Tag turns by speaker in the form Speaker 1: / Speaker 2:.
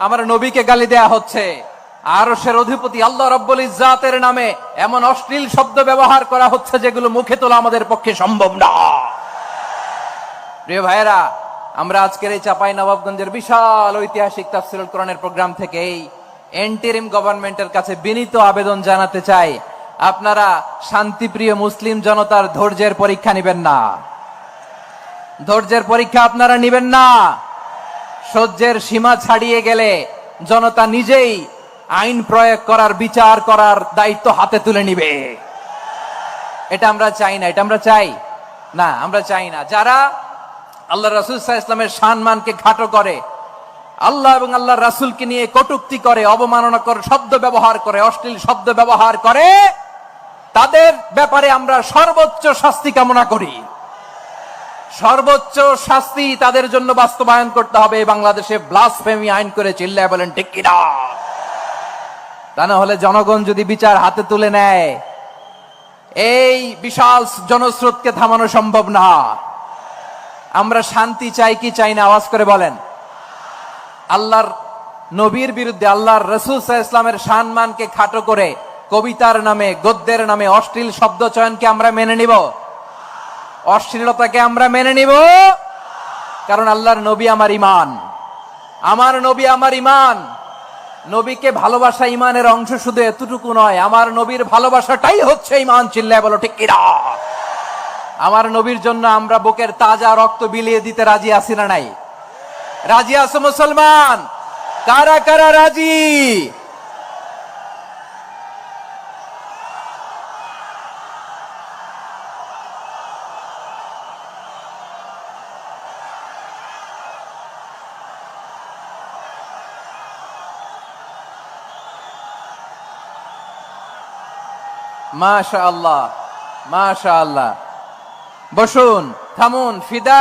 Speaker 1: আমার নবীকে গালি দেয়া হচ্ছে, আরশের অধিপতি আল্লাহ রাব্বুল ইজ্জাতের নামে এমন অশ্লীল শব্দ ব্যবহার করা হচ্ছে যেগুলো মুখে তোলা আমাদের পক্ষে সম্ভব না। প্রিয় ভাইয়েরা, আমরা আজকের এই চাঁপাইনবাবগঞ্জের বিশাল ঐতিহাসিক তাফসীরুল কোরআনের প্রোগ্রাম থেকে এই এন্টারিম গভর্নমেন্টের কাছে বিনীত আবেদন জানাতে চাই, আপনারা শান্তিপ্রিয় মুসলিম জনতার ধৈর্যের পরীক্ষা নেবেন না। ধৈর্যের পরীক্ষা আপনারা নেবেন না। সহ্যের সীমা ছাড়িয়ে গেলে জনতা নিজেই আইন প্রয়োগ করার, বিচার করার দায়িত্ব হাতে তুলে নিবে। এটা আমরা চাই না। এটা আমরা চাই না, আমরা চাই না। যারা আল্লাহ রাসূল সাল্লাল্লাহু আলাইহি ওয়াসাল্লামের সম্মানকে খাটো করে, আল্লাহ এবং আল্লাহর রাসূলকে নিয়ে কটূক্তি করে, অবমাননাকর শব্দ ব্যবহার করে, অশ্লীল শব্দ ব্যবহার করে, তাদের ব্যাপারে আমরা সর্বোচ্চ শাস্তি কামনা করি। সর্বোচ্চ শাস্তি তাদের জন্য বাস্তবায়ন করতে হবে। বাংলাদেশে ব্লাসফেমি আইন করে চিল্লায় বলেন ঠিক কিনা? তা না হলে জনগণ যদি বিচার হাতে তুলে নেয়, এই বিশাল জনস্রোতকে থামানো সম্ভব না। আমরা শান্তি চাই কি চাই না? আওয়াজ করে বলেন। আল্লাহর নবীর বিরুদ্ধে, আল্লাহর রাসূল সাল্লাল্লাহু আলাইহি ওয়াসাল্লামের সম্মানকে খাটো করে কবিতার নামে, গদ্যের নামে অশ্লীল শব্দ চয়নকে আমরা মেনে নিব? অশ্লীলতাকে আমরা মেনে নিব? কারণ আল্লাহর নবী আমার ঈমান, আমার নবী আমার ঈমান। নবীকে ভালোবাসা ঈমানের অংশ শুধু এতটুকু নয়, আমার নবীর ভালোবাসাটাই হচ্ছে ঈমান। চিল্লায় বলো ঠিক কিনা? আমার নবীর জন্য আমরা বুকের তাজা রক্ত বিলিয়ে দিতে রাজি আছি না নাই? রাজি আছো মুসলমান? কারা কারা রাজি? মাশাআল্লাহ, মাশাআল্লাহ। বসুন, থামুন। ফিদা